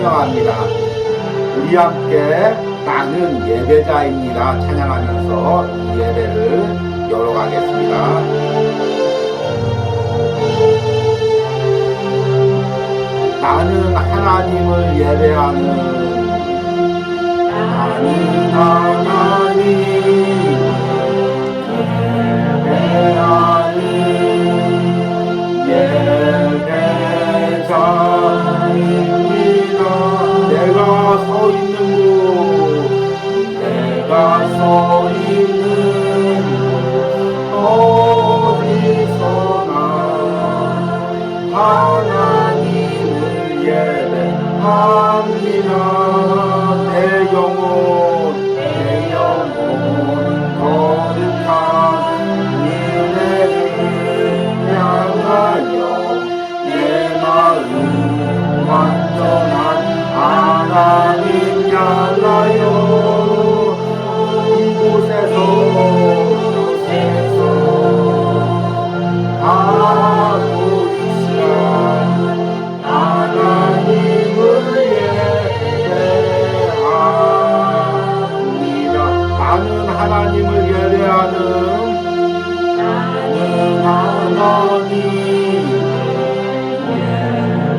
찬양합니다. 우리 함께 나는 예배자입니다. 찬양하면서 이 예배를 열어가겠습니다. 나는 하나님을 예배하는 나는 하나님 예배하는 예배자입니다. 내가 서 있는 곳 내가 서 있는 곳 어디서나 하나님을 예배합니다. 내 영혼 거룩한 은혜를 향하여 내 마음 완전한 하나님 향하여 이곳에서 하루 이 시간 하나님을 나는 하나님을 예배하는 나는 하나님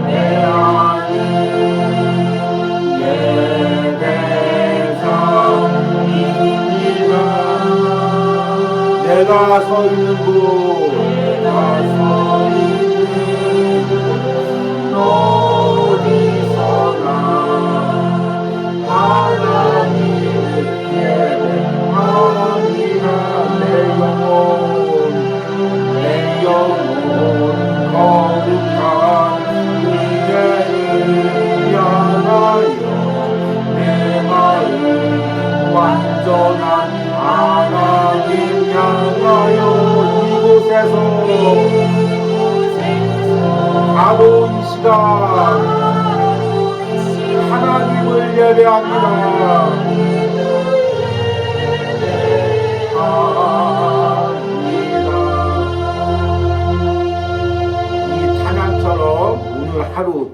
예배하는 예배자입니다. 내가 서 있는 곳 내가 서 있는 곳 어디서나 하나님을 예배합니다. 내 영혼 거룩한 은혜를 향하여 내 마음 완전한 하나님 향하여 이곳에서 바로 이 시간 하나님을 예배합니다. 이 찬양처럼 오늘 하루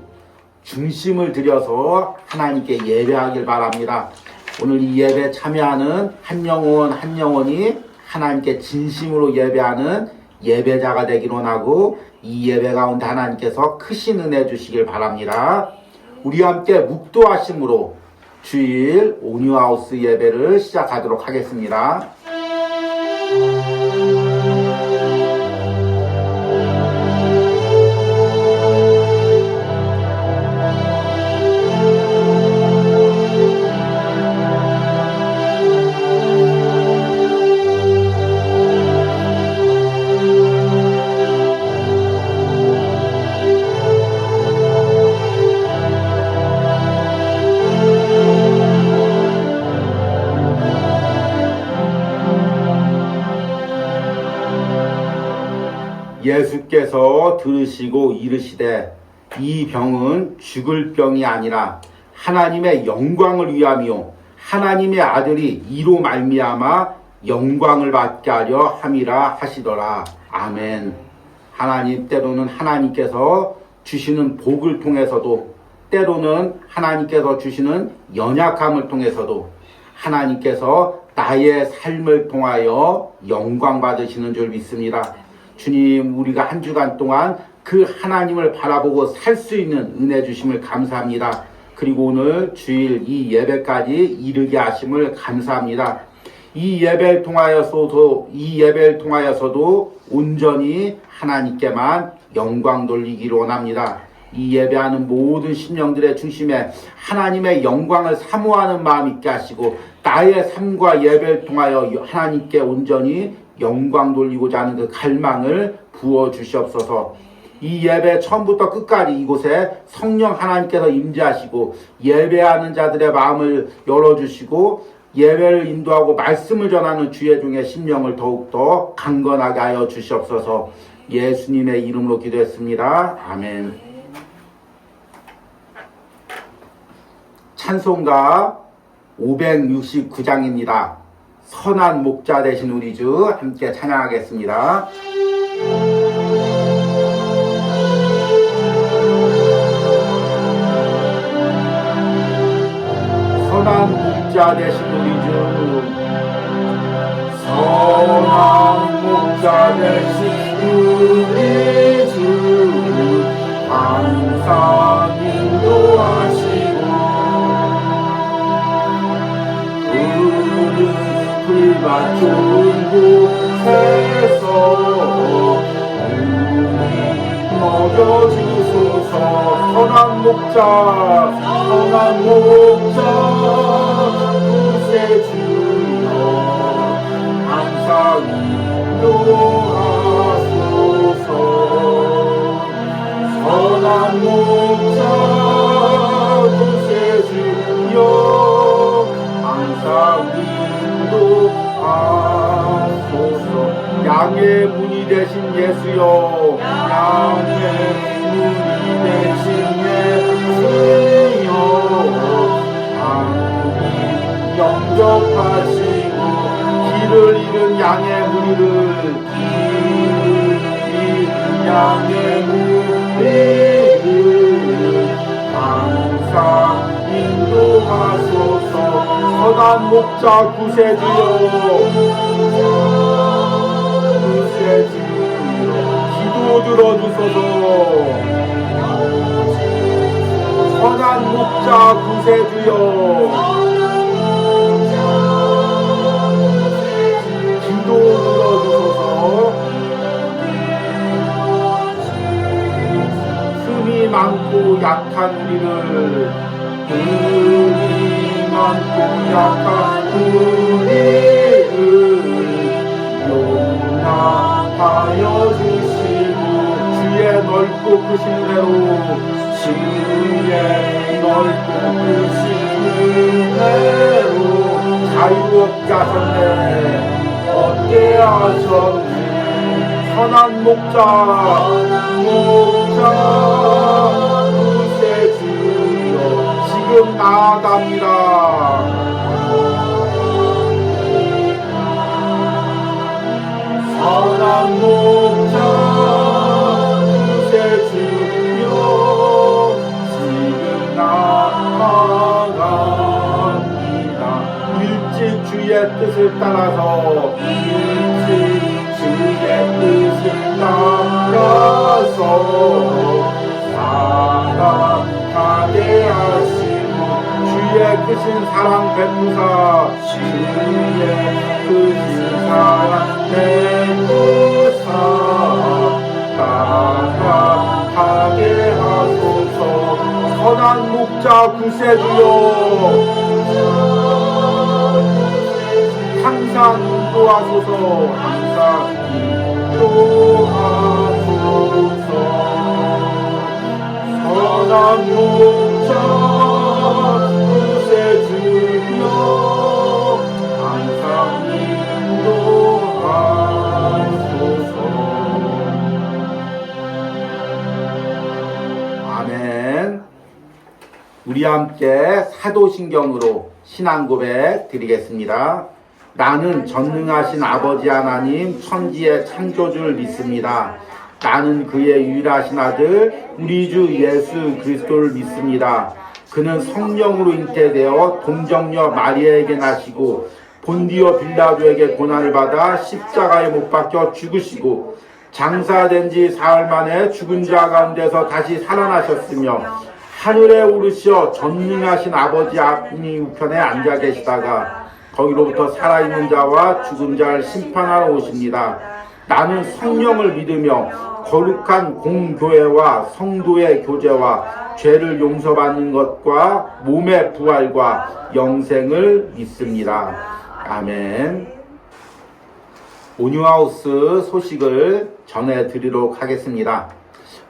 중심을 들여서 하나님께 예배하길 바랍니다. 오늘 이 예배 참여하는 한 영혼 한 영혼이 하나님께 진심으로 예배하는 예배자가 되길 원하고 이 예배 가운데 하나님께서 크신 은혜 주시길 바랍니다. 우리 함께 묵도하심으로 주일 온유하우스 예배를 시작하도록 하겠습니다. 예수께서 들으시고 이르시되 이 병은 죽을 병이 아니라 하나님의 영광을 위함이요 하나님의 아들이 이로 말미암아 영광을 받게 하려 함이라 하시더라. 아멘. 하나님, 때로는 하나님께서 주시는 복을 통해서도 때로는 하나님께서 주시는 연약함을 통해서도 하나님께서 나의 삶을 통하여 영광 받으시는 줄 믿습니다. 주님, 우리가 한 주간 동안 그 하나님을 바라보고 살 수 있는 은혜 주심을 감사합니다. 그리고 오늘 주일 이 예배까지 이르게 하심을 감사합니다. 이 예배를 통하여서도 온전히 하나님께만 영광 돌리기를 원합니다. 이 예배하는 모든 심령들의 중심에 하나님의 영광을 사모하는 마음 있게 하시고 나의 삶과 예배를 통하여 하나님께 온전히 영광 돌리고자 하는 그 갈망을 부어 주시옵소서. 이 예배 처음부터 끝까지 이곳에 성령 하나님께서 임재하시고 예배하는 자들의 마음을 열어주시고 예배를 인도하고 말씀을 전하는 주의 중에 심령을 더욱더 강건하게 하여 주시옵소서. 예수님의 이름으로 기도했습니다. 아멘. 찬송가 569장입니다. 선한 목자 되신 우리 주 함께 찬양하겠습니다. 선한 목자 되신 우리 주, 선한 목자 되신 우리 주, 항상 인도하시고 우리 불밭 좋은 곳에서 우리 먹여주소서. 선한 목자, 선한 목자 구세주여, 항상 인도하소서. 선한 목자 구세주여, 항상 인도하소서. 양의 문이 되신 예수여, 양의 문이 되신 예수여, 아무리 영접하시고 길을 잃은 양의 무리를, 양의 무리를 항상 인도하소서. 선한 목자 구세주여, 기도 들어주소서. 선한 목자 구세주여, 기도 들어주소서. 흠이 많고 약한 우리를, 흠이 많고 약한 우리를 용납하여 주시고, 주의 넓고 크신 은혜로, 주의 넓고 크신 은혜로 자유롭게 하셨네, 얻게 하셨네. 선한 목자, 구세주여, 지금 나아갑니다. 선한 목자 구세주여, 지금 나아갑니다. 일찍 주의 뜻을 따라서, 일찍 주의 뜻을 따라서 살아가게 하시고, 주의 크신 사랑 베푸사, 주의 크신 사랑 베푸사 따라가게 하소서. 선한 목자 구세주여, 항상 인도하소서. 항상 인도하소서. 선한 목자 구세주여, 항상 인도하소서. 아멘. 우리 함께 사도신경으로 신앙 고백 드리겠습니다. 나는 전능하신 아버지 하나님 천지의 창조주를 믿습니다. 나는 그의 유일하신 아들 우리 주 예수 그리스도를 믿습니다. 그는 성령으로 잉태되어 동정녀 마리아에게 나시고 본디오 빌라도에게 고난을 받아 십자가에 못 박혀 죽으시고 장사된 지 사흘 만에 죽은 자 가운데서 다시 살아나셨으며 하늘에 오르시어 전능하신 아버지 하나님 우편에 앉아 계시다가 거기로부터 살아있는 자와 죽은 자를 심판하러 오십니다. 나는 성령을 믿으며 거룩한 공교회와 성도의 교제와 죄를 용서받는 것과 몸의 부활과 영생을 믿습니다. 아멘. 온유하우스 소식을 전해드리도록 하겠습니다.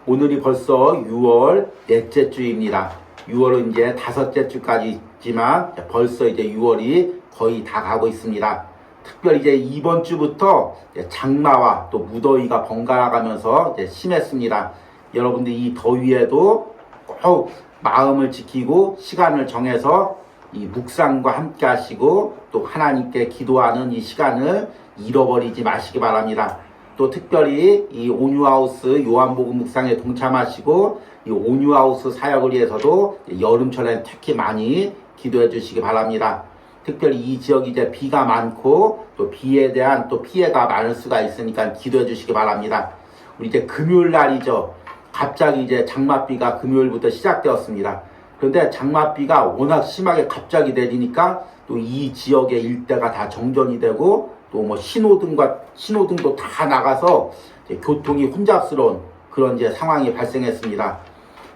오늘이 벌써 6월 넷째 주입니다. 6월은 이제 5째 주까지 있지만 벌써 이제 6월이 거의 다 가고 있습니다. 특별히 이제 이번 주부터 장마와 또 무더위가 번갈아 가면서 이제 심했습니다. 여러분들 이 더위에도 꼭 마음을 지키고 시간을 정해서 이 묵상과 함께 하시고 또 하나님께 기도하는 이 시간을 잃어버리지 마시기 바랍니다. 또 특별히 이 온유하우스 요한복음 묵상에 동참하시고 이 온유하우스 사역을 위해서도 여름철엔 특히 많이 기도해 주시기 바랍니다. 특별히 이 지역이 이제 비가 많고 또 비에 대한 또 피해가 많을 수가 있으니까 기도해 주시기 바랍니다. 우리 이제 금요일 날이죠. 갑자기 이제 장맛비가 금요일부터 시작되었습니다. 그런데 장맛비가 워낙 심하게 갑자기 내리니까 또 이 지역의 일대가 다 정전이 되고 또 뭐 신호등도 다 나가서 이제 교통이 혼잡스러운 그런 이제 상황이 발생했습니다.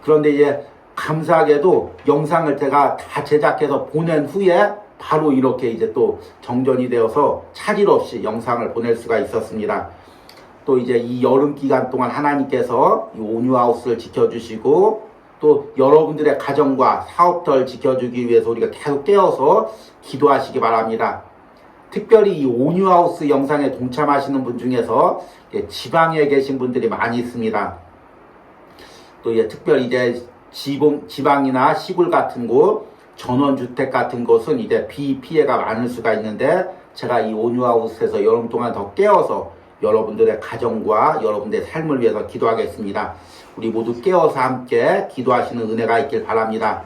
그런데 이제 감사하게도 영상을 제가 다 제작해서 보낸 후에 바로 이렇게 이제 또 정전이 되어서 차질 없이 영상을 보낼 수가 있었습니다. 또 이제 이 여름 기간 동안 하나님께서 이 온유하우스를 지켜주시고 또 여러분들의 가정과 사업들 지켜주기 위해서 우리가 계속 깨어서 기도하시기 바랍니다. 특별히 이 온유하우스 영상에 동참하시는 분 중에서 지방에 계신 분들이 많이 있습니다. 또 이제 특별히 이제 지방이나 시골 같은 곳, 전원주택 같은 곳은 이제 비 피해가 많을 수가 있는데 제가 이 온유하우스에서 여름 동안 더 깨어서 여러분들의 가정과 여러분들의 삶을 위해서 기도하겠습니다. 우리 모두 깨어서 함께 기도하시는 은혜가 있길 바랍니다.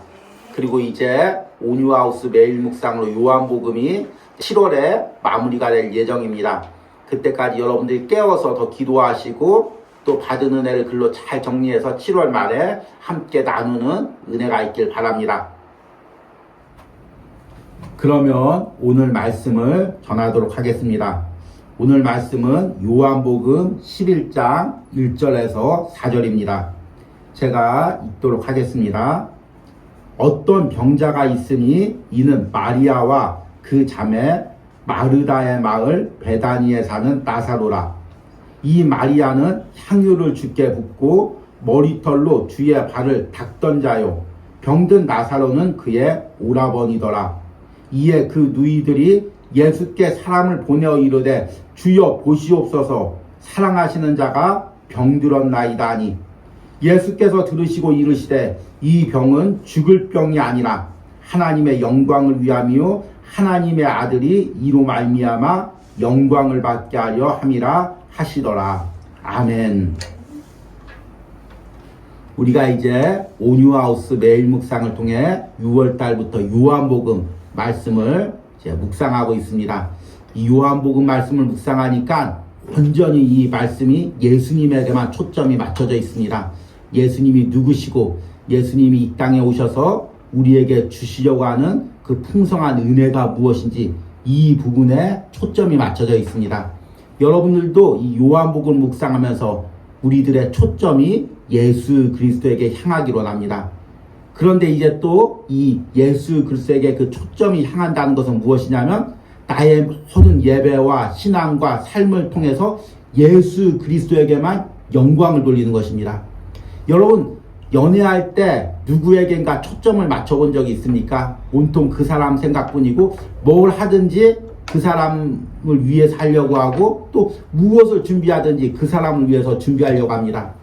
그리고 이제 온유하우스 매일 묵상으로 요한복음이 7월에 마무리가 될 예정입니다. 그때까지 여러분들이 깨어서 더 기도하시고 또 받은 은혜를 글로 잘 정리해서 7월 말에 함께 나누는 은혜가 있길 바랍니다. 그러면 오늘 말씀을 전하도록 하겠습니다. 오늘 말씀은 요한복음 11장 1절에서 4절입니다. 제가 읽도록 하겠습니다. 어떤 병자가 있으니 이는 마리아와 그 자매 마르다의 마을 베다니에 사는 나사로라. 이 마리아는 향유를 주께 붓고 머리털로 주의 발을 닦던 자요. 병든 나사로는 그의 오라버니더라. 이에 그 누이들이 예수께 사람을 보내어 이르되 주여 보시옵소서 사랑하시는 자가 병들었나이다 하니 예수께서 들으시고 이르시되 이 병은 죽을 병이 아니라 하나님의 영광을 위함이요 하나님의 아들이 이로 말미암아 영광을 받게 하려 함이라 하시더라. 아멘. 우리가 이제 온유하우스 매일 묵상을 통해 6월달부터 요한복음 말씀을 이제 묵상하고 있습니다. 이 요한복음 말씀을 묵상하니까 온전히 이 말씀이 예수님에게만 초점이 맞춰져 있습니다. 예수님이 누구시고 예수님이 이 땅에 오셔서 우리에게 주시려고 하는 그 풍성한 은혜가 무엇인지 이 부분에 초점이 맞춰져 있습니다. 여러분들도 이 요한복음 묵상하면서 우리들의 초점이 예수 그리스도에게 향하기로 합니다. 그런데 이제 또 이 예수 그리스도에게 그 초점이 향한다는 것은 무엇이냐면 나의 모든 예배와 신앙과 삶을 통해서 예수 그리스도에게만 영광을 돌리는 것입니다. 여러분 연애할 때 누구에겐가 초점을 맞춰본 적이 있습니까? 온통 그 사람 생각뿐이고 뭘 하든지 그 사람을 위해 살려고 하고 또 무엇을 준비하든지 그 사람을 위해서 준비하려고 합니다.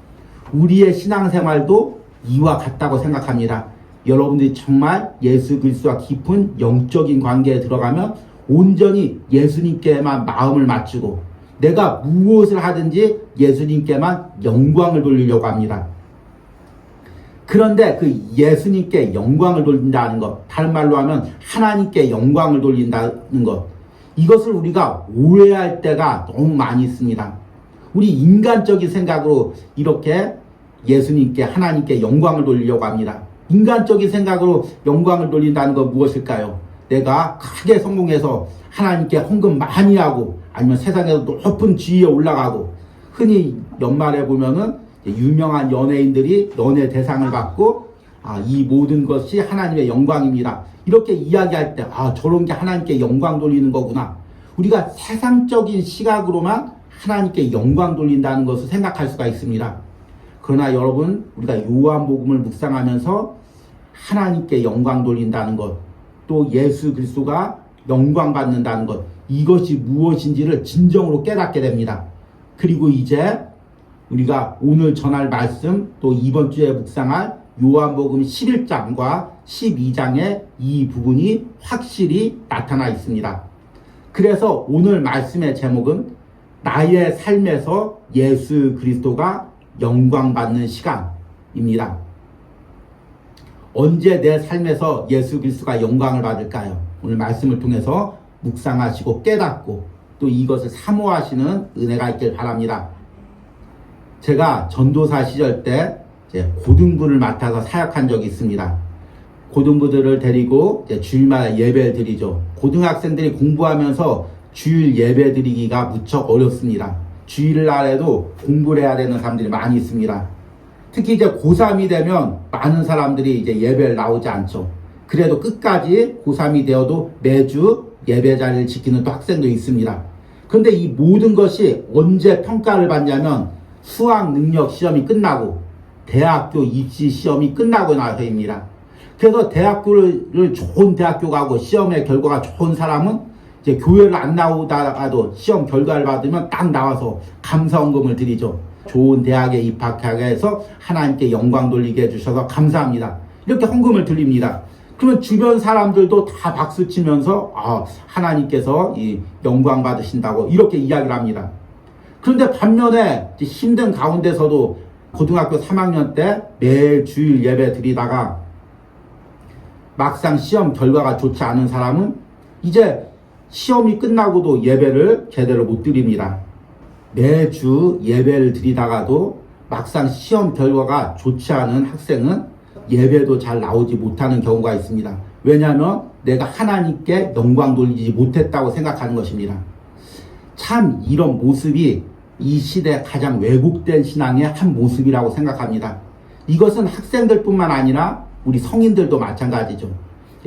우리의 신앙생활도 이와 같다고 생각합니다. 여러분들이 정말 예수 그리스도와 깊은 영적인 관계에 들어가면 온전히 예수님께만 마음을 맞추고 내가 무엇을 하든지 예수님께만 영광을 돌리려고 합니다. 그런데 그 예수님께 영광을 돌린다는 것, 다른 말로 하면 하나님께 영광을 돌린다는 것, 이것을 우리가 오해할 때가 너무 많이 있습니다. 우리 인간적인 생각으로 이렇게 예수님께 하나님께 영광을 돌리려고 합니다. 인간적인 생각으로 영광을 돌린다는 건 무엇일까요? 내가 크게 성공해서 하나님께 헌금 많이 하고 아니면 세상에서 높은 지위에 올라가고 흔히 연말에 보면은 유명한 연예인들이 연예 대상을 받고 이 모든 것이 하나님의 영광입니다. 이렇게 이야기할 때 저런 게 하나님께 영광 돌리는 거구나. 우리가 세상적인 시각으로만 하나님께 영광 돌린다는 것을 생각할 수가 있습니다. 그러나 여러분 우리가 요한복음을 묵상하면서 하나님께 영광 돌린다는 것, 또 예수 그리스도가 영광 받는다는 것, 이것이 무엇인지를 진정으로 깨닫게 됩니다. 그리고 이제 우리가 오늘 전할 말씀, 또 이번 주에 묵상할 요한복음 11장과 12장의 이 부분이 확실히 나타나 있습니다. 그래서 오늘 말씀의 제목은 나의 삶에서 예수 그리스도가 영광받는 시간입니다. 언제 내 삶에서 예수 그리스도가 영광을 받을까요? 오늘 말씀을 통해서 묵상하시고 깨닫고 또 이것을 사모하시는 은혜가 있길 바랍니다. 제가 전도사 시절 때 고등부를 맡아서 사역한 적이 있습니다. 고등부들을 데리고 주일마다 예배를 드리죠. 고등학생들이 공부하면서 주일 예배 드리기가 무척 어렵습니다. 주일날에도 공부를 해야 되는 사람들이 많이 있습니다. 특히 이제 고3이 되면 많은 사람들이 이제 예배를 나오지 않죠. 그래도 끝까지 고3이 되어도 매주 예배 자리를 지키는 또 학생도 있습니다. 그런데 이 모든 것이 언제 평가를 받냐면 수학 능력 시험이 끝나고 대학교 입시 시험이 끝나고 나서입니다. 그래서 대학교를 좋은 대학교 가고 시험의 결과가 좋은 사람은 이제 교회를 안 나오다가도 시험 결과를 받으면 딱 나와서 감사헌금을 드리죠. 좋은 대학에 입학하게 해서 하나님께 영광 돌리게 해주셔서 감사합니다. 이렇게 헌금을 드립니다. 그러면 주변 사람들도 다 박수 치면서 하나님께서 이 영광 받으신다고 이렇게 이야기를 합니다. 그런데 반면에 힘든 가운데서도 고등학교 3학년 때 매일 주일 예배 드리다가 막상 시험 결과가 좋지 않은 사람은 이제 시험이 끝나고도 예배를 제대로 못 드립니다. 매주 예배를 드리다가도 막상 시험 결과가 좋지 않은 학생은 예배도 잘 나오지 못하는 경우가 있습니다. 왜냐하면 내가 하나님께 영광 돌리지 못했다고 생각하는 것입니다. 참 이런 모습이 이 시대 가장 왜곡된 신앙의 한 모습이라고 생각합니다. 이것은 학생들뿐만 아니라 우리 성인들도 마찬가지죠.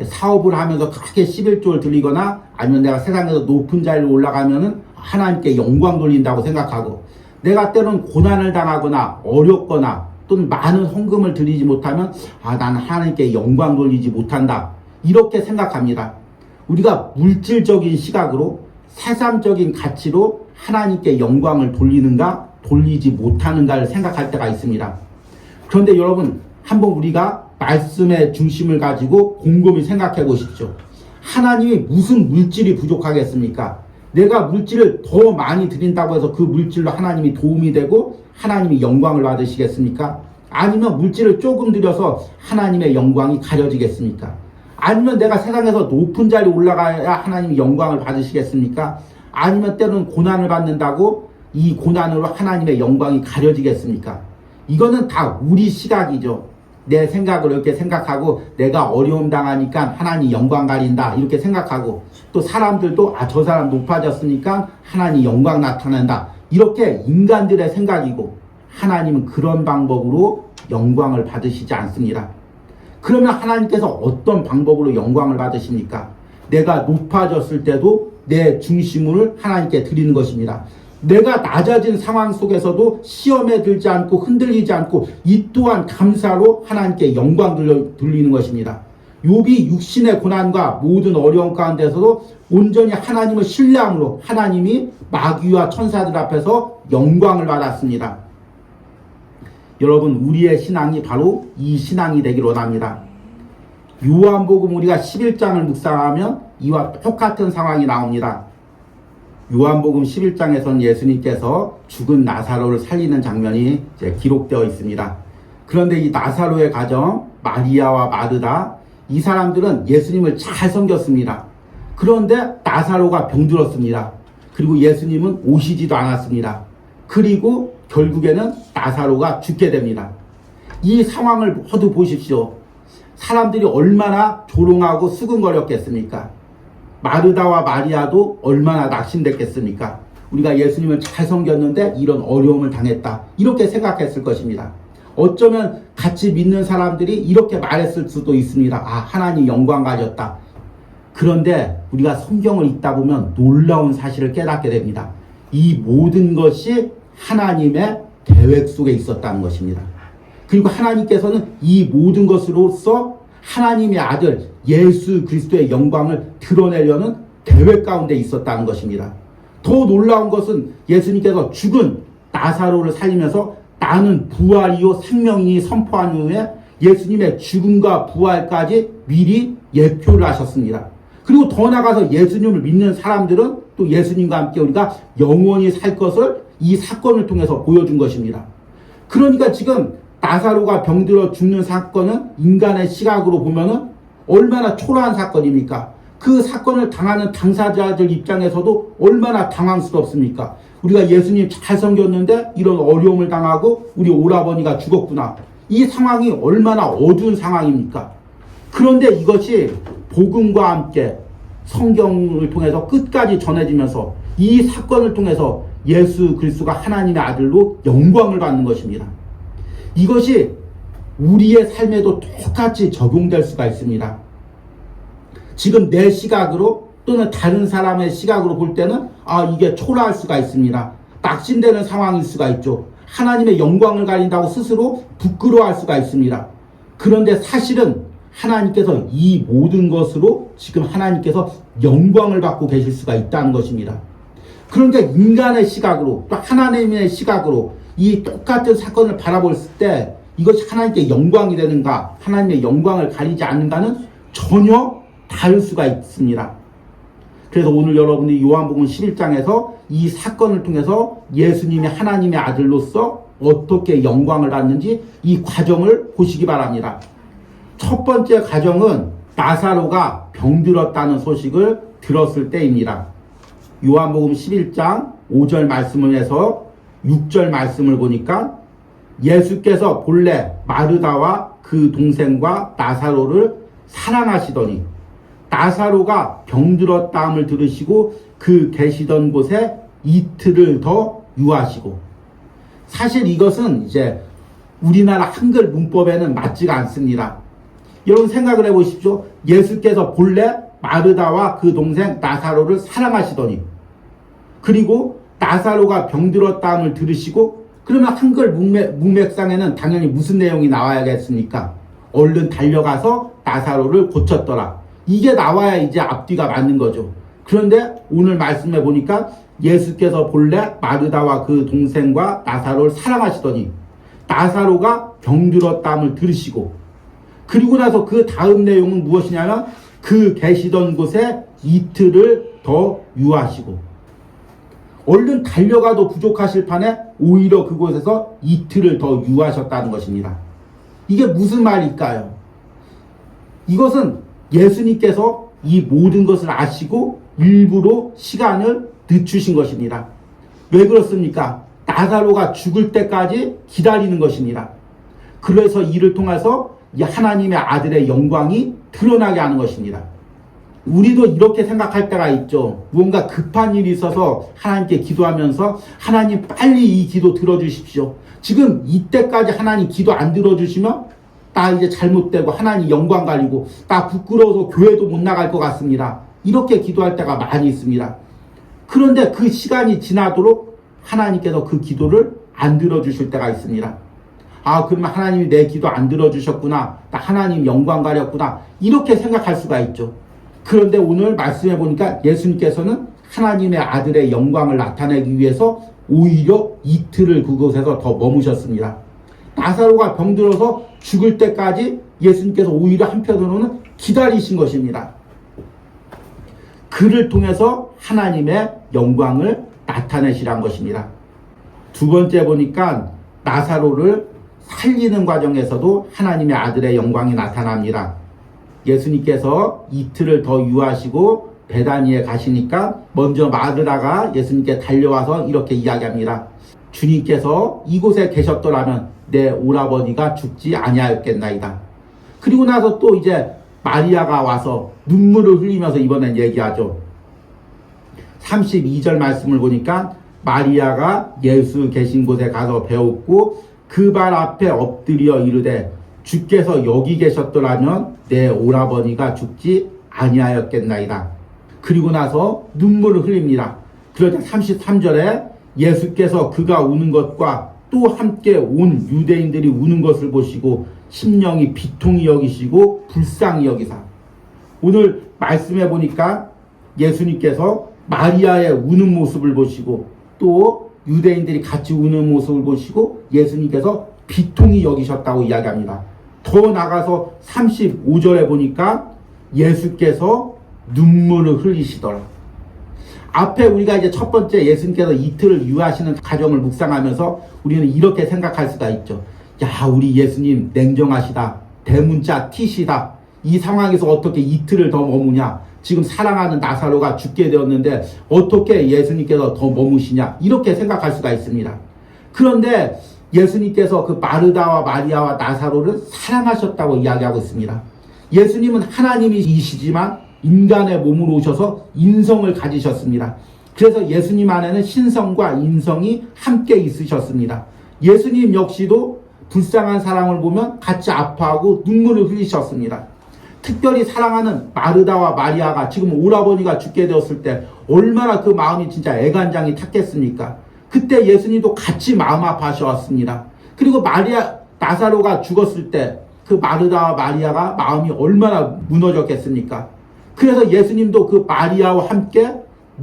사업을 하면서 그렇게 11조를 드리거나 아니면 내가 세상에서 높은 자리로 올라가면은 하나님께 영광 돌린다고 생각하고, 내가 때론 고난을 당하거나 어렵거나 또는 많은 헌금을 드리지 못하면 나는 하나님께 영광 돌리지 못한다, 이렇게 생각합니다. 우리가 물질적인 시각으로 세상적인 가치로 하나님께 영광을 돌리는가 돌리지 못하는가를 생각할 때가 있습니다. 그런데 여러분, 한번 우리가 말씀의 중심을 가지고 곰곰이 생각해 보십시오. 하나님이 무슨 물질이 부족하겠습니까? 내가 물질을 더 많이 드린다고 해서 그 물질로 하나님이 도움이 되고 하나님이 영광을 받으시겠습니까? 아니면 물질을 조금 드려서 하나님의 영광이 가려지겠습니까? 아니면 내가 세상에서 높은 자리에 올라가야 하나님이 영광을 받으시겠습니까? 아니면 때로는 고난을 받는다고 이 고난으로 하나님의 영광이 가려지겠습니까? 이거는 다 우리 시각이죠. 내 생각을 이렇게 생각하고 내가 어려움 당하니까 하나님 영광 가린다 이렇게 생각하고, 또 사람들도 저 사람 높아졌으니까 하나님 영광 나타낸다, 이렇게 인간들의 생각이고, 하나님은 그런 방법으로 영광을 받으시지 않습니다. 그러면 하나님께서 어떤 방법으로 영광을 받으십니까? 내가 높아졌을 때도 내 중심을 하나님께 드리는 것입니다. 내가 낮아진 상황 속에서도 시험에 들지 않고 흔들리지 않고 이 또한 감사로 하나님께 영광 돌리는 것입니다. 욥이 육신의 고난과 모든 어려움 가운데서도 온전히 하나님을 신뢰함으로 하나님이 마귀와 천사들 앞에서 영광을 받았습니다. 여러분, 우리의 신앙이 바로 이 신앙이 되길 원합니다. 요한복음 우리가 11장을 묵상하면 이와 똑같은 상황이 나옵니다. 요한복음 11장에서는 예수님께서 죽은 나사로를 살리는 장면이 기록되어 있습니다. 그런데 이 나사로의 가정, 마리아와 마르다, 이 사람들은 예수님을 잘 섬겼습니다. 그런데 나사로가 병들었습니다. 그리고 예수님은 오시지도 않았습니다. 그리고 결국에는 나사로가 죽게 됩니다. 이 상황을 모두 보십시오. 사람들이 얼마나 조롱하고 수근거렸겠습니까? 마르다와 마리아도 얼마나 낙심됐겠습니까? 우리가 예수님을 잘 섬겼는데 이런 어려움을 당했다, 이렇게 생각했을 것입니다. 어쩌면 같이 믿는 사람들이 이렇게 말했을 수도 있습니다. 하나님 영광 가졌다. 그런데 우리가 성경을 읽다 보면 놀라운 사실을 깨닫게 됩니다. 이 모든 것이 하나님의 계획 속에 있었다는 것입니다. 그리고 하나님께서는 이 모든 것으로서 하나님의 아들 예수 그리스도의 영광을 드러내려는 계획 가운데 있었다는 것입니다. 더 놀라운 것은 예수님께서 죽은 나사로를 살리면서 나는 부활이요 생명이니 선포한 후에 예수님의 죽음과 부활까지 미리 예표를 하셨습니다. 그리고 더 나아가서 예수님을 믿는 사람들은 또 예수님과 함께 우리가 영원히 살 것을 이 사건을 통해서 보여준 것입니다. 그러니까 지금 나사로가 병들어 죽는 사건은 인간의 시각으로 보면은 얼마나 초라한 사건입니까? 그 사건을 당하는 당사자들 입장에서도 얼마나 당황스럽습니까? 우리가 예수님 잘 섬겼는데 이런 어려움을 당하고 우리 오라버니가 죽었구나. 이 상황이 얼마나 어두운 상황입니까? 그런데 이것이 복음과 함께 성경을 통해서 끝까지 전해지면서 이 사건을 통해서 예수 그리스도가 하나님의 아들로 영광을 받는 것입니다. 이것이 우리의 삶에도 똑같이 적용될 수가 있습니다. 지금 내 시각으로 또는 다른 사람의 시각으로 볼 때는 이게 초라할 수가 있습니다. 낙심되는 상황일 수가 있죠. 하나님의 영광을 가린다고 스스로 부끄러워할 수가 있습니다. 그런데 사실은 하나님께서 이 모든 것으로 지금 하나님께서 영광을 받고 계실 수가 있다는 것입니다. 그러니까 인간의 시각으로 또 하나님의 시각으로 이 똑같은 사건을 바라볼 때 이것이 하나님께 영광이 되는가, 하나님의 영광을 가리지 않는가는 전혀 다를 수가 있습니다. 그래서 오늘 여러분이 요한복음 11장에서 이 사건을 통해서 예수님이 하나님의 아들로서 어떻게 영광을 받는지 이 과정을 보시기 바랍니다. 첫 번째 과정은 나사로가 병들었다는 소식을 들었을 때입니다. 요한복음 11장 5절 말씀을 해서 6절 말씀을 보니까 예수께서 본래 마르다와 그 동생과 나사로를 사랑하시더니 나사로가 병들었다함을 들으시고 그 계시던 곳에 이틀을 더 유하시고. 사실 이것은 이제 우리나라 한글 문법에는 맞지가 않습니다. 여러분 생각을 해보십시오. 예수께서 본래 마르다와 그 동생 나사로를 사랑하시더니, 그리고 나사로가 병들었다함을 들으시고, 그러면 한글 문맥상에는 당연히 무슨 내용이 나와야겠습니까? 얼른 달려가서 나사로를 고쳤더라. 이게 나와야 이제 앞뒤가 맞는 거죠. 그런데 오늘 말씀해 보니까 예수께서 본래 마르다와 그 동생과 나사로를 사랑하시더니 나사로가 병들었다함을 들으시고, 그리고 나서 그 다음 내용은 무엇이냐면 그 계시던 곳에 이틀을 더 유하시고, 얼른 달려가도 부족하실 판에 오히려 그곳에서 이틀을 더 유하셨다는 것입니다. 이게 무슨 말일까요? 이것은 예수님께서 이 모든 것을 아시고 일부러 시간을 늦추신 것입니다. 왜 그렇습니까? 나사로가 죽을 때까지 기다리는 것입니다. 그래서 이를 통해서 하나님의 아들의 영광이 드러나게 하는 것입니다. 우리도 이렇게 생각할 때가 있죠. 무언가 급한 일이 있어서 하나님께 기도하면서 하나님 빨리 이 기도 들어주십시오. 지금 이때까지 하나님 기도 안 들어주시면 나 이제 잘못되고 하나님 영광 가리고 나 부끄러워서 교회도 못 나갈 것 같습니다. 이렇게 기도할 때가 많이 있습니다. 그런데 그 시간이 지나도록 하나님께서 그 기도를 안 들어주실 때가 있습니다. 그러면 하나님이 내 기도 안 들어주셨구나. 나 하나님 영광 가렸구나. 이렇게 생각할 수가 있죠. 그런데 오늘 말씀해 보니까 예수님께서는 하나님의 아들의 영광을 나타내기 위해서 오히려 이틀을 그곳에서 더 머무셨습니다. 나사로가 병들어서 죽을 때까지 예수님께서 오히려 한편으로는 기다리신 것입니다. 그를 통해서 하나님의 영광을 나타내시란 것입니다. 두 번째 보니까 나사로를 살리는 과정에서도 하나님의 아들의 영광이 나타납니다. 예수님께서 이틀을 더 유하시고 베다니에 가시니까 먼저 마르다가 예수님께 달려와서 이렇게 이야기합니다. 주님께서 이곳에 계셨더라면 내 오라버니가 죽지 아니하였겠나이다. 그리고 나서 또 이제 마리아가 와서 눈물을 흘리면서 이번엔 얘기하죠. 32절 말씀을 보니까 마리아가 예수 계신 곳에 가서 배웠고 그 발 앞에 엎드려 이르되 주께서 여기 계셨더라면 내 오라버니가 죽지 아니하였겠나이다. 그리고 나서 눈물을 흘립니다. 그러자 33절에 예수께서 그가 우는 것과 또 함께 온 유대인들이 우는 것을 보시고 심령이 비통히 여기시고 불쌍히 여기사. 오늘 말씀해 보니까 예수님께서 마리아의 우는 모습을 보시고 또 유대인들이 같이 우는 모습을 보시고 예수님께서 비통히 여기셨다고 이야기합니다. 더 나가서 35절에 보니까 예수께서 눈물을 흘리시더라. 앞에 우리가 이제 첫 번째 예수님께서 이틀을 유하시는 과정을 묵상하면서 우리는 이렇게 생각할 수가 있죠. 야, 우리 예수님 냉정하시다. 대문자 티시다. 이 상황에서 어떻게 이틀을 더 머무냐. 지금 사랑하는 나사로가 죽게 되었는데 어떻게 예수님께서 더 머무시냐. 이렇게 생각할 수가 있습니다. 그런데 예수님께서 그 마르다와 마리아와 나사로를 사랑하셨다고 이야기하고 있습니다. 예수님은 하나님이시지만 인간의 몸으로 오셔서 인성을 가지셨습니다. 그래서 예수님 안에는 신성과 인성이 함께 있으셨습니다. 예수님 역시도 불쌍한 사람을 보면 같이 아파하고 눈물을 흘리셨습니다. 특별히 사랑하는 마르다와 마리아가 지금 오라버니가 죽게 되었을 때 얼마나 그 마음이 진짜 애간장이 탔겠습니까? 그때 예수님도 같이 마음 아파하셨습니다. 그리고 나사로가 죽었을 때 그 마르다와 마리아가 마음이 얼마나 무너졌겠습니까? 그래서 예수님도 그 마리아와 함께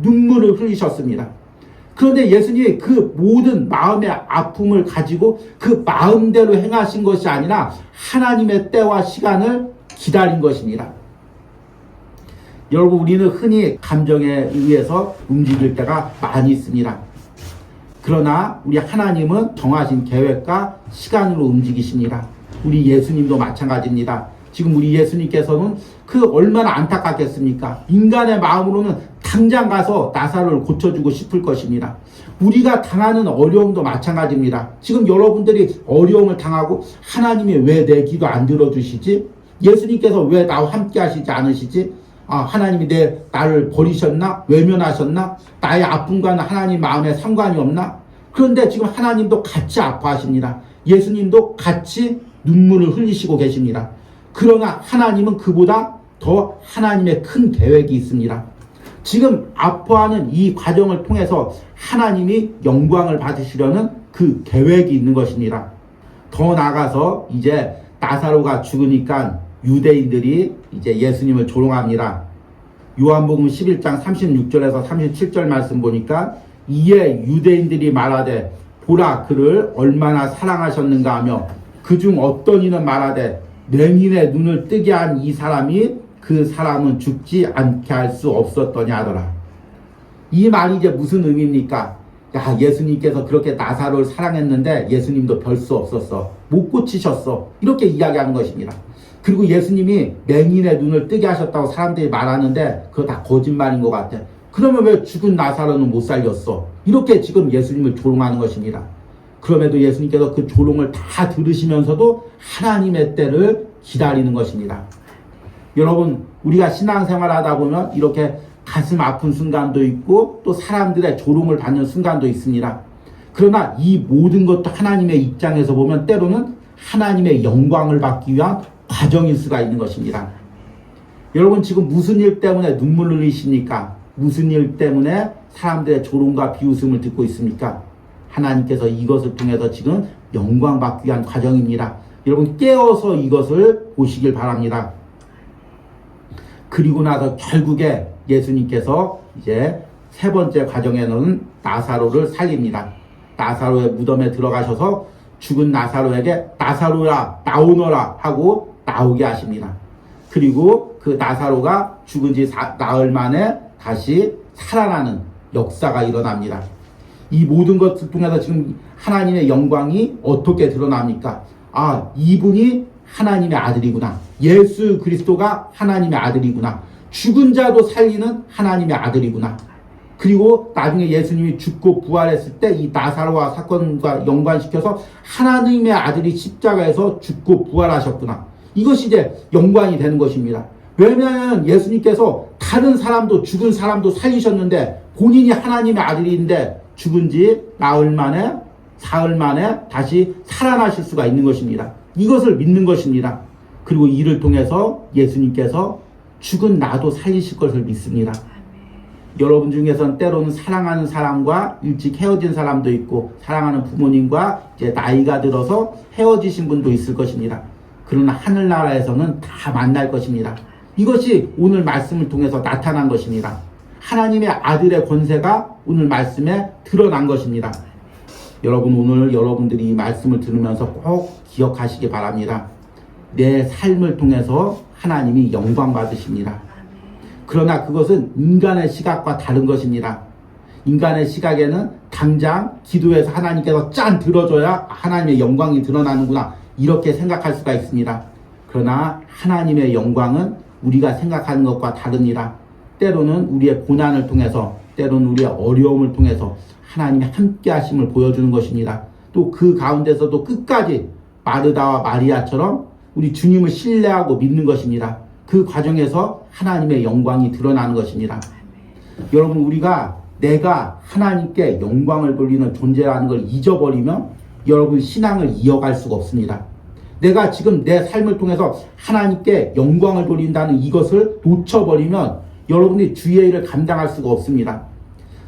눈물을 흘리셨습니다. 그런데 예수님이 그 모든 마음의 아픔을 가지고 그 마음대로 행하신 것이 아니라 하나님의 때와 시간을 기다린 것입니다. 여러분, 우리는 흔히 감정에 의해서 움직일 때가 많이 있습니다. 그러나 우리 하나님은 정하신 계획과 시간으로 움직이십니다. 우리 예수님도 마찬가지입니다. 지금 우리 예수님께서는 그 얼마나 안타깝겠습니까? 인간의 마음으로는 당장 가서 나사로를 고쳐주고 싶을 것입니다. 우리가 당하는 어려움도 마찬가지입니다. 지금 여러분들이 어려움을 당하고 하나님이 왜 내 기도 안 들어주시지? 예수님께서 왜 나와 함께 하시지 않으시지? 하나님이 나를 버리셨나? 외면하셨나? 나의 아픔과는 하나님 마음에 상관이 없나? 그런데 지금 하나님도 같이 아파하십니다. 예수님도 같이 눈물을 흘리시고 계십니다. 그러나 하나님은 그보다 더 하나님의 큰 계획이 있습니다. 지금 아파하는 이 과정을 통해서 하나님이 영광을 받으시려는 그 계획이 있는 것입니다. 더 나아가서 이제 나사로가 죽으니까 유대인들이 이제 예수님을 조롱합니다. 요한복음 11장 36절에서 37절 말씀 보니까 이에 유대인들이 말하되 보라 그를 얼마나 사랑하셨는가 하며 그중 어떤 이는 말하되 맹인의 눈을 뜨게 한 이 사람이 그 사람은 죽지 않게 할 수 없었더냐 하더라. 이 말이 이제 무슨 의미입니까? 야, 예수님께서 그렇게 나사로를 사랑했는데 예수님도 별 수 없었어. 못 고치셨어. 이렇게 이야기하는 것입니다. 그리고 예수님이 맹인의 눈을 뜨게 하셨다고 사람들이 말하는데 그거 다 거짓말인 것 같아. 그러면 왜 죽은 나사로는 못 살렸어? 이렇게 지금 예수님을 조롱하는 것입니다. 그럼에도 예수님께서 그 조롱을 다 들으시면서도 하나님의 때를 기다리는 것입니다. 여러분, 우리가 신앙생활 하다 보면 이렇게 가슴 아픈 순간도 있고 또 사람들의 조롱을 받는 순간도 있습니다. 그러나 이 모든 것도 하나님의 입장에서 보면 때로는 하나님의 영광을 받기 위한 과정일 수가 있는 것입니다. 여러분, 지금 무슨 일 때문에 눈물을 흘리십니까? 무슨 일 때문에 사람들의 조롱과 비웃음을 듣고 있습니까? 하나님께서 이것을 통해서 지금 영광 받기 위한 과정입니다. 여러분, 깨어서 이것을 보시길 바랍니다. 그리고 나서 결국에 예수님께서 이제 세 번째 과정에는 나사로를 살립니다. 나사로의 무덤에 들어가셔서 죽은 나사로에게 나사로야 나오너라 하고 나오게 하십니다. 그리고 그 나사로가 죽은 지 나흘 만에 다시 살아나는 역사가 일어납니다. 이 모든 것을 통해서 지금 하나님의 영광이 어떻게 드러납니까? 이분이 하나님의 아들이구나. 예수 그리스도가 하나님의 아들이구나. 죽은 자도 살리는 하나님의 아들이구나. 그리고 나중에 예수님이 죽고 부활했을 때 이 나사로와 사건과 연관시켜서 하나님의 아들이 십자가에서 죽고 부활하셨구나. 이것이 이제 영광이 되는 것입니다. 왜냐하면 예수님께서 다른 사람도 죽은 사람도 살리셨는데 본인이 하나님의 아들인데 죽은 지 나흘 만에 사흘 만에 다시 살아나실 수가 있는 것입니다. 이것을 믿는 것입니다. 그리고 이를 통해서 예수님께서 죽은 나도 살리실 것을 믿습니다. 여러분 중에서는 때로는 사랑하는 사람과 일찍 헤어진 사람도 있고 사랑하는 부모님과 이제 나이가 들어서 헤어지신 분도 있을 것입니다. 그러나 하늘나라에서는 다 만날 것입니다. 이것이 오늘 말씀을 통해서 나타난 것입니다. 하나님의 아들의 권세가 오늘 말씀에 드러난 것입니다. 여러분, 오늘 여러분들이 이 말씀을 들으면서 꼭 기억하시기 바랍니다. 내 삶을 통해서 하나님이 영광 받으십니다. 그러나 그것은 인간의 시각과 다른 것입니다. 인간의 시각에는 당장 기도해서 하나님께서 짠 들어줘야 하나님의 영광이 드러나는구나 이렇게 생각할 수가 있습니다. 그러나 하나님의 영광은 우리가 생각하는 것과 다릅니다. 때로는 우리의 고난을 통해서, 때로는 우리의 어려움을 통해서 하나님의 함께 하심을 보여주는 것입니다. 또 그 가운데서도 끝까지 마르다와 마리아처럼 우리 주님을 신뢰하고 믿는 것입니다. 그 과정에서 하나님의 영광이 드러나는 것입니다. 여러분, 우리가 내가 하나님께 영광을 돌리는 존재라는 걸 잊어버리면 여러분 신앙을 이어갈 수가 없습니다. 내가 지금 내 삶을 통해서 하나님께 영광을 돌린다는 이것을 놓쳐버리면 여러분이 주의 일을 감당할 수가 없습니다.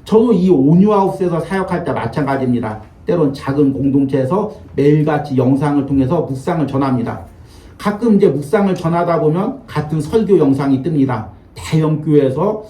저도 이 온유하우스에서 사역할 때 마찬가지입니다. 때론 작은 공동체에서 매일같이 영상을 통해서 묵상을 전합니다. 가끔 이제 묵상을 전하다 보면 같은 설교 영상이 뜹니다. 대형 교회에서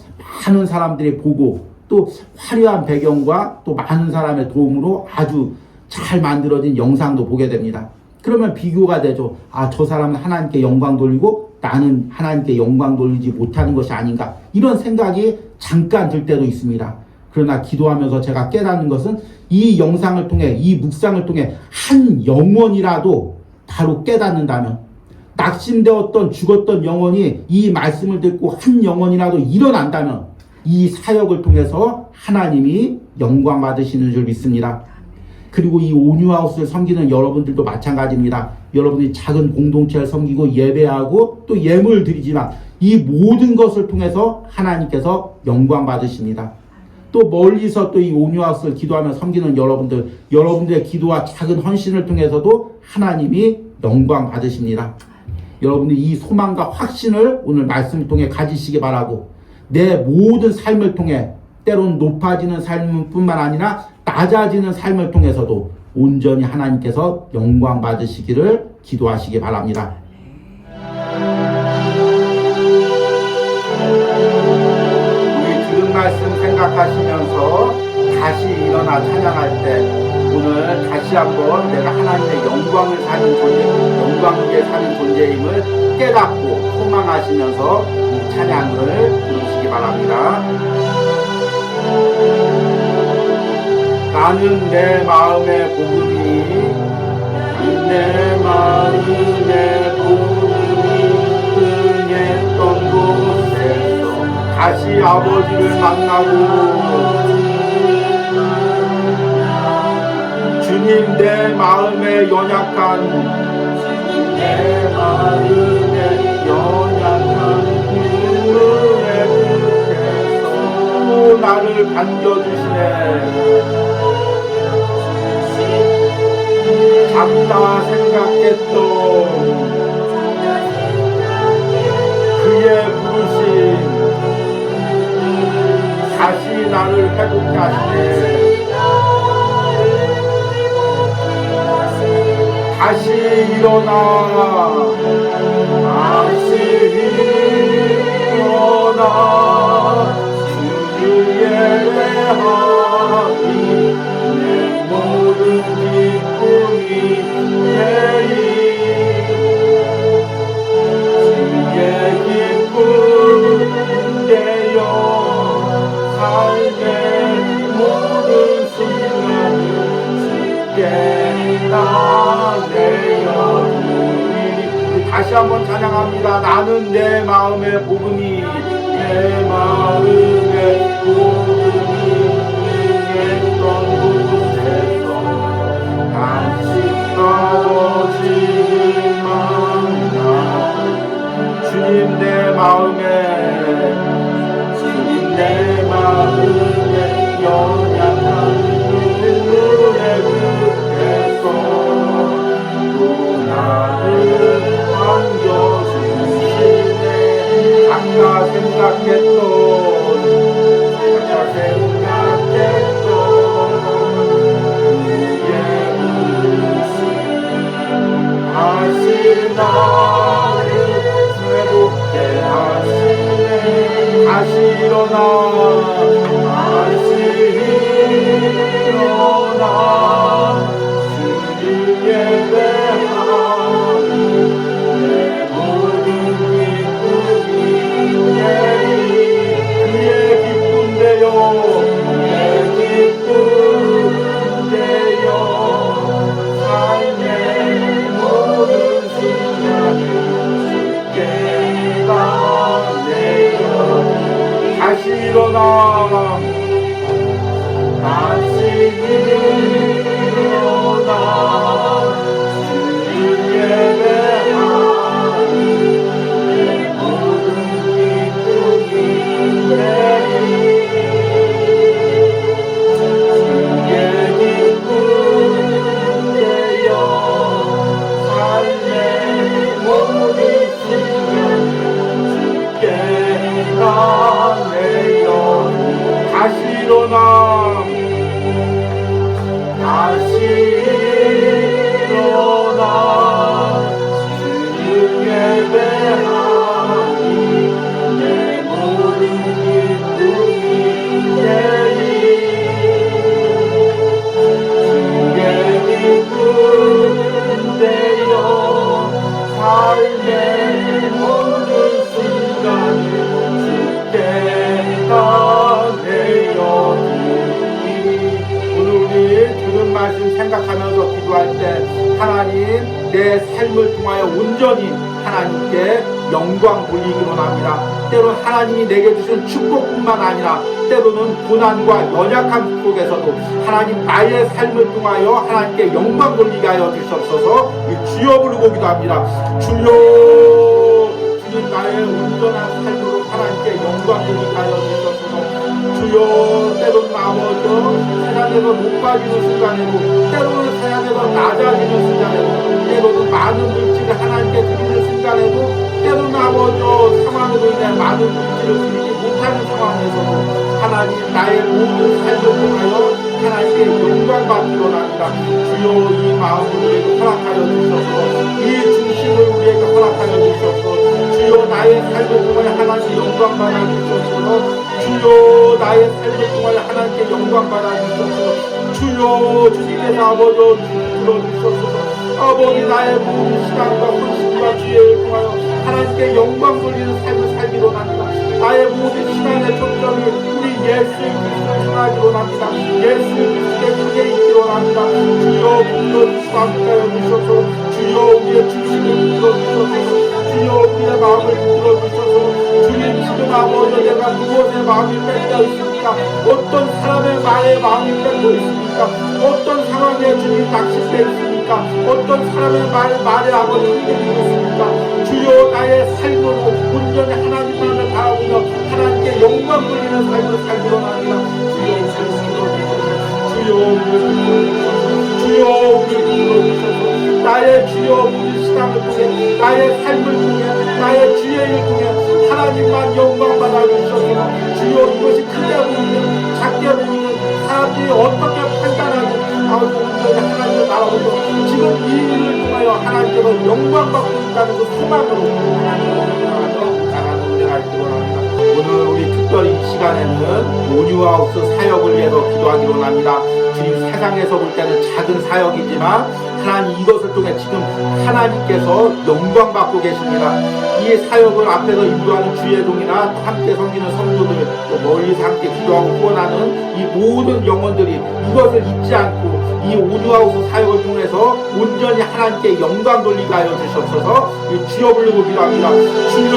많은 사람들이 보고 또 화려한 배경과 또 많은 사람의 도움으로 아주 잘 만들어진 영상도 보게 됩니다. 그러면 비교가 되죠. 아, 저 사람은 하나님께 영광 돌리고 나는 하나님께 영광 돌리지 못하는 것이 아닌가, 이런 생각이 잠깐 들 때도 있습니다. 그러나 기도하면서 제가 깨닫는 것은 이 영상을 통해, 이 묵상을 통해 한 영혼이라도 바로 깨닫는다면, 낙심되었던 죽었던 영혼이 이 말씀을 듣고 한 영혼이라도 일어난다면 이 사역을 통해서 하나님이 영광 받으시는 줄 믿습니다. 그리고 이 온유하우스를 섬기는 여러분들도 마찬가지입니다. 여러분이 작은 공동체를 섬기고 예배하고 또 예물을 드리지만 이 모든 것을 통해서 하나님께서 영광 받으십니다. 또 멀리서 또 이 온유하우스를 기도하며 섬기는 여러분들, 여러분들의 기도와 작은 헌신을 통해서도 하나님이 영광 받으십니다. 여러분들이 이 소망과 확신을 오늘 말씀을 통해 가지시기 바라고, 내 모든 삶을 통해 때론 높아지는 삶뿐만 아니라 낮아지는 삶을 통해서도 온전히 하나님께서 영광 받으시기를 기도하시기 바랍니다. 우리 들은 말씀 생각하시면서 다시 일어나 찬양할 때 오늘 다시 한번 내가 하나님의 영광을 사는 존재, 영광 위에 사는 존재임을 깨닫고 소망하시면서 이 찬양을 부르시기 바랍니다. 나는 내 마음의 복음이, 내 마음의 복음이 흥했던 곳에서 다시 아버지를 만나고, 주님 내 마음의 연약한, 내 마음의 연약한 눈물의 끝에서 나를 반겨주시네. 작다 생각했던 그의 부르심 다시 나를 회복케 하시네. 다시 일어나, 다시 일어나, 주를 예배하니 내 모든 기쁨이 되리. 주의 기쁨 되어 삶의 모든 순간을 주께 나내어. 다시 한번 찬양합니다. 나는 내 마음의 복음이, 내 마음의 복음이 했던 곳에서 다시 아버지를 만나. 주님 내 마음에, 주님 내 마음에 연약한 눈물의 끝에서 또 나를 반겨주시네. 아까 생각했던 생각하면서 기도할 때 하나님 내 삶을 통하여 온전히 하나님께 영광 돌리기로 합니다. 때로는 하나님이 내게 주신 축복뿐만 아니라 때로는 고난과 연약함 속에서도 하나님 나의 삶을 통하여 하나님께 영광 돌리게 하여 주시옵소서. 주여 부르고 기도합니다. 주여, 주는 나의 온전한 삶으로 하나님께 영광 돌리게 하여 주시옵소서. 주여, 때로는 아버지 세상에서 높아지는 순간에도 때로는 세상에서 낮아지는 순간에도 때로는 많은 물질을 하나님께 드리는 순간에도 때로는 아버지 상황으로 인해 많은 물질을 드리지 못하는 상황에서도 하나님 나의 모든 삶을 통하여 하나님께 영광 받기로 합니다. 주여, 이 마음을 우리에게 허락하여 주셔서 이 중심을 우리에게 허락하여 주셔서 주여, 나의 삶을 통하여 하나님 영광 받아 주셔서 주여, 나의 삶을 통하여 하나님께 영광 받아 주셔서 주여, 주님께서 아버지 들어주셔서 아버지 나의 모든 시간과 헌신과 지혜를 통하여 하나님께 영광 돌리는 삶을 살기로 합니다. 나의 모든 시간의 초점이 우리 예수 그리스도를 향하기로 합니다. 예수 그리스도의 크게 있기로 합니다. 주여, 불러주시고 함께하여 주셔서 주여, 우리의 중심을 불러주셔서 주여, 우리의 마음을 불러주셔서 주님, 지금 아버지 내가 무엇의 마음이 뺏겨 있습니까? 어떤 사람의 말의 마음이 뺏고 있습니까? 어떤 상황에 주님 낚시돼 있습니까? 어떤 사람의 말에 아버지 흔들리고 있습니까? 주여, 나의 삶으로 온전히 하나님만을 바라보며 하나님께 영광 돌리는 삶을 살기로 합니다. 주여, 우리를 불러주셔서 나의 주여 모든 시간을 통해 나의 삶을 통해 나의 지혜를 통해 하나님만 영광 받아주셔서 주여, 이것이 크게 보이는 작게 보이는 사람들이 어떻게 판단하는 온전히 하나님을 바라보며 지금 이 일을 통하여 하나님께서 영광 받고 있다는 그 소망으로 하나님을 나가는 은혜가 있기로 합니다. 오늘 우리 특별히 이 시간에는 온유하우스 사역을 위해서 기도하기로 합니다. 주님, 세상에서 볼 때는 작은 사역이지만 하나님 이것을 통해 지금 하나님께서 영광 받고 계십니다. 이 사역을 앞에서 인도하는 주예동이나 함께 섬기는 성도들, 또 멀리서 함께 기도하고 후원하는 이 모든 영혼들이 이것을 잊지 않고 이 온유하우스 사역을 통해서 온전히 하나님께 영광 돌리게 하여 주시옵소서. 주여 부르고 기도합니다. 주여,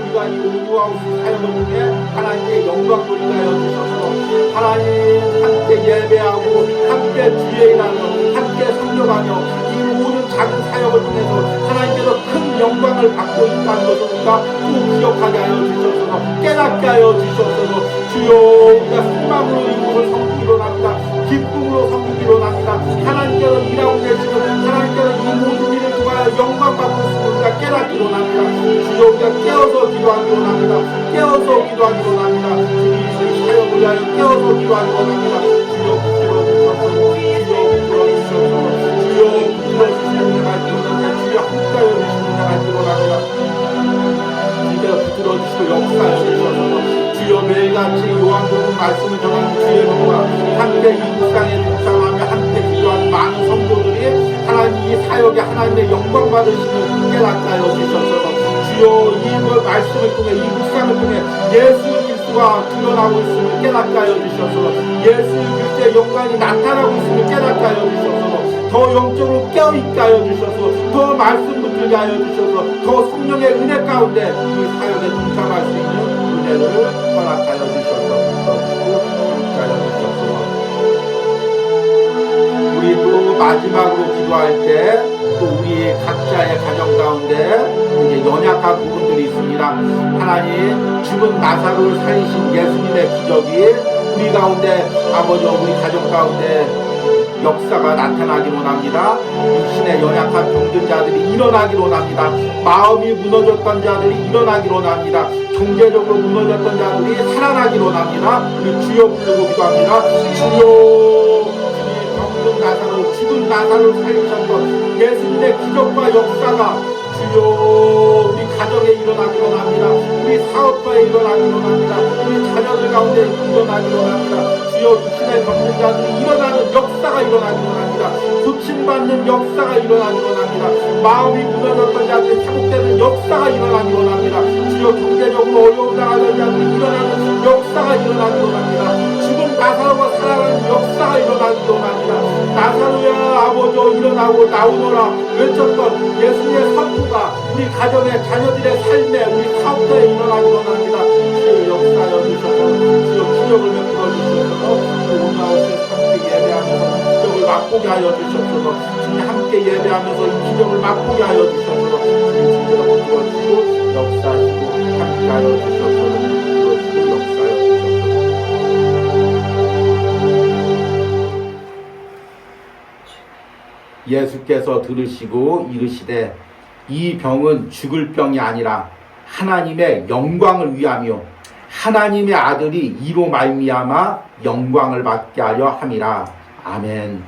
우리가 이 온유하우스 사역을 통해 하나님께 영광 돌리게 하여 주셔서 하나님 함께 예배하고 함께 주에 일하며 함께 섬겨가며 이 모든 작은 사역을 통해서 하나님께서 큰 영광을 받고 있다는 것을 우리가 꼭 기억하게 하여 주셔서 깨닫게 하여 주셔서 주여, 우리가 소망으로 이곳을 섬기기로 합니다. 기쁨으로 섬기기로 합니다. 하나님께서 일하고 계시고 하나님께서 이 모든 일을 통하여 영광 받고 있음을 우리가 깨닫기로 합니다. 주여, 우리가 깨어서 기도하기로 합니다. 깨어서 기도하기로 합니다. 주님, 사역을 위하여 깨어서 기도하기로 합니다. 주여, 붙들어주셔서 주여, 붙들어주셔서 주여, 붙들어주시는 내가 기도합니다. 주여, 함께하여 주시는 내가 기도합니다. 주여, 붙들어주시고 역사하여 주셔서 주여, 매일같이 요한복음 말씀을 전하는 주의 영과 함께 이 묵상에 묵상하며 함께 기도하는 많은 성도들이 하나님 이 사역에 하나님의 영광 받으시는 깨닫게 하여 주셔서 주여, 이 말씀을 통해 이 묵상을 통해 예수 그리스도가 드러나고 있음을 깨닫게 하여 주셔서 예수 그리스도의 영광이 나타나고 있음을 깨닫게 하여 주셔서 더 영적으로 깨어있게 하여 주셔서 더 말씀 붙들게 하여 주셔서 더 성령의 은혜 가운데 이 사역에 동참할 수 있는 은혜를 허락하여 주셔서 우리 또 마지막으로 기도할 때 또 우리 각자의 가정 가운데 이제 연약한 부분들이 있습니다. 하나님, 죽은 나사로를 살리신 예수님의 기적이 우리 가운데 아버지 우리 가정 가운데 역사가 나타나기로 합니다. 육신의 연약한 병든 자들이 일어나기로 합니다. 마음이 무너졌던 자들이 일어나기로 합니다. 경제적으로 무너졌던 자들이 살아나기로 합니다. 우리 주여 부르고 기도합니다. 주여, 병든 나사로, 죽은 나사로를 살리셨던 예수님의 기적과 역사가 주여 우리 가정에 일어나기로 합니다. 우리 사업과에 일어나기로 합니다. 우리 자녀들 가운데 일어나기로 합니다. 주여, 육신의 병든 자들이 일어나는 역사가 일어나기로 합니다. 고침받는 역사가 일어나기로 합니다. 마음이 무너졌던 자들이 회복되는 역사가 일어나기로 합니다. 주여, 경제적으로 어려움 당하는 자들이 일어나는 역사가 일어나기로 합니다. 죽은 나사로가 살아가는 역사가 일어나기 원합니다. 나사로야 아버지 일어나고 나오너라 외쳤던 예수님의 선포가 우리 가정의 자녀들의 삶에 우리 사업자에 일어나기 원합니다. 주의 역사여 주셔서 주여 기적을 베풀어 주셔서 오늘의 함께 예배하면서 기적을 맛보게 하여 주셔서 주님 함께 예배하면서 이 기적을 맛보게 하여 주셔서 주님 주제가 부어주시고 역사하시고 함께 하여 주셔서 부어주시고 역사하여 주셔서 예수께서 들으시고 이르시되 이 병은 죽을 병이 아니라 하나님의 영광을 위하며 하나님의 아들이 이로 말미암아 영광을 받게 하려 함이라. 아멘.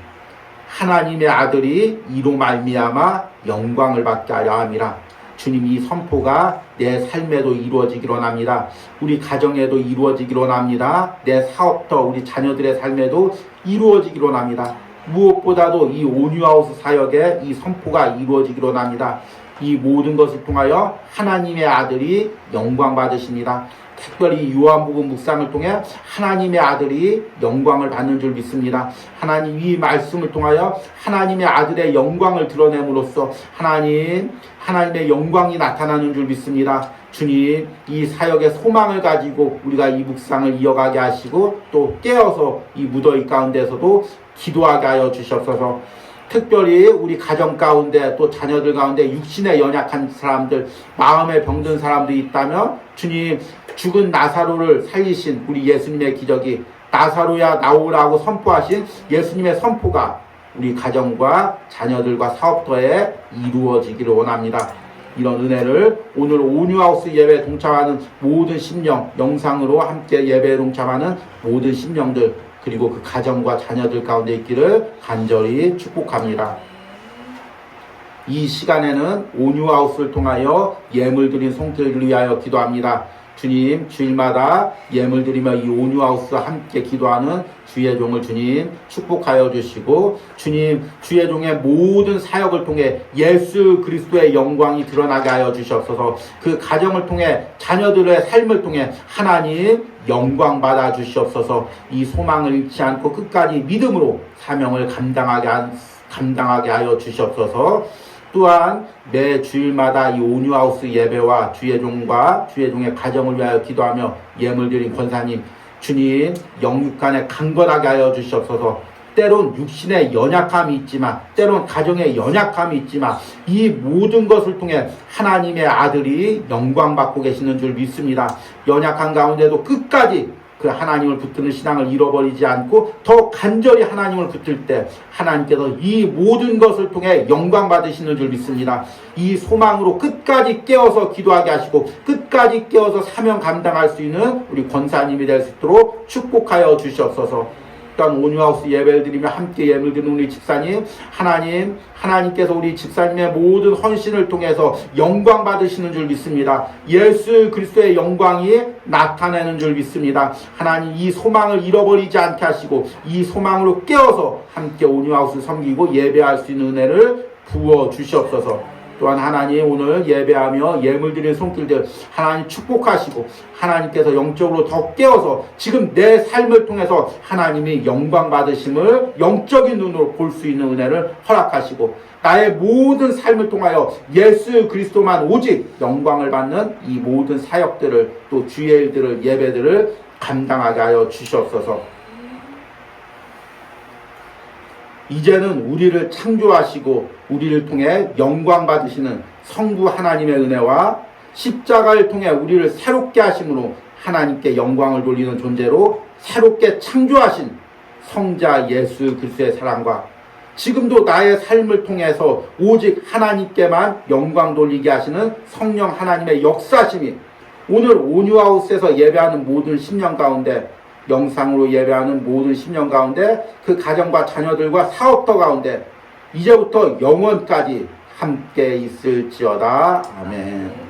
하나님의 아들이 이로 말미암아 영광을 받게 하려 함이라. 주님 이 선포가 내 삶에도 이루어지기로 원합니다. 우리 가정에도 이루어지기로 원합니다. 내 사업터 우리 자녀들의 삶에도 이루어지기로 원합니다. 무엇보다도 이 온유하우스 사역에 이 선포가 이루어지기로 원합니다. 이 모든 것을 통하여 하나님의 아들이 영광 받으십니다. 특별히 요한복음 묵상을 통해 하나님의 아들이 영광을 받는 줄 믿습니다. 하나님 이 말씀을 통하여 하나님의 아들의 영광을 드러냄으로써 하나님의 영광이 나타나는 줄 믿습니다. 주님 이 사역의 소망을 가지고 우리가 이 묵상을 이어가게 하시고 또 깨어서 이 무더위 가운데서도 기도하게 하여 주시옵소서. 특별히 우리 가정 가운데 또 자녀들 가운데 육신에 연약한 사람들 마음에 병든 사람들이 있다면 주님 죽은 나사로를 살리신 우리 예수님의 기적이 나사로야 나오라고 선포하신 예수님의 선포가 우리 가정과 자녀들과 사업터에 이루어지기를 원합니다. 이런 은혜를 오늘 온유하우스 예배에 동참하는 모든 심령 영상으로 함께 예배에 동참하는 모든 심령들 그리고 그 가정과 자녀들 가운데 있기를 간절히 축복합니다. 이 시간에는 온유하우스를 통하여 예물 드린 성도들을 위하여 기도합니다. 주님 주일마다 예물 드리며 이 온유하우스와 함께 기도하는 주의 종을 주님 축복하여 주시고 주님 주의 종의 모든 사역을 통해 예수 그리스도의 영광이 드러나게 하여 주시옵소서. 그 가정을 통해 자녀들의 삶을 통해 하나님 영광 받아 주시옵소서. 이 소망을 잃지 않고 끝까지 믿음으로 사명을 감당하게 하여 주시옵소서. 또한 매 주일마다 이 온유하우스 예배와 주의 종과 주의 종의 가정을 위하여 기도하며 예물 드린 권사님 주님 영육간에 강건하게 하여 주시옵소서. 때론 육신의 연약함이 있지만 때론 가정의 연약함이 있지만 이 모든 것을 통해 하나님의 아들이 영광받고 계시는 줄 믿습니다. 연약한 가운데도 끝까지 그 하나님을 붙드는 신앙을 잃어버리지 않고 더 간절히 하나님을 붙들 때 하나님께서 이 모든 것을 통해 영광 받으시는 줄 믿습니다. 이 소망으로 끝까지 깨어서 기도하게 하시고 끝까지 깨어서 사명 감당할 수 있는 우리 권사님이 될 수 있도록 축복하여 주시옵소서. 또한 온유하우스 예배를 드리며 함께 예물 드리는 우리 집사님 하나님께서 우리 집사님의 모든 헌신을 통해서 영광 받으시는 줄 믿습니다. 예수 그리스도의 영광이 나타내는 줄 믿습니다. 하나님 이 소망을 잃어버리지 않게 하시고 이 소망으로 깨어서 함께 온유하우스 섬기고 예배할 수 있는 은혜를 부어 주시옵소서. 또한 하나님 오늘 예배하며 예물 드리는 손길들 하나님 축복하시고 하나님께서 영적으로 더 깨어서 지금 내 삶을 통해서 하나님이 영광 받으심을 영적인 눈으로 볼 수 있는 은혜를 허락하시고 나의 모든 삶을 통하여 예수 그리스도만 오직 영광을 받는 이 모든 사역들을 또 주의 일들을 예배들을 감당하게 하여 주시옵소서. 이제는 우리를 창조하시고 우리를 통해 영광 받으시는 성부 하나님의 은혜와 십자가를 통해 우리를 새롭게 하심으로 하나님께 영광을 돌리는 존재로 새롭게 창조하신 성자 예수 그리스도의 사랑과 지금도 나의 삶을 통해서 오직 하나님께만 영광 돌리게 하시는 성령 하나님의 역사심이 오늘 온유하우스에서 예배하는 모든 심령 가운데 영상으로 예배하는 모든 심령 가운데 그 가정과 자녀들과 사업터 가운데 이제부터 영원까지 함께 있을지어다. 아멘.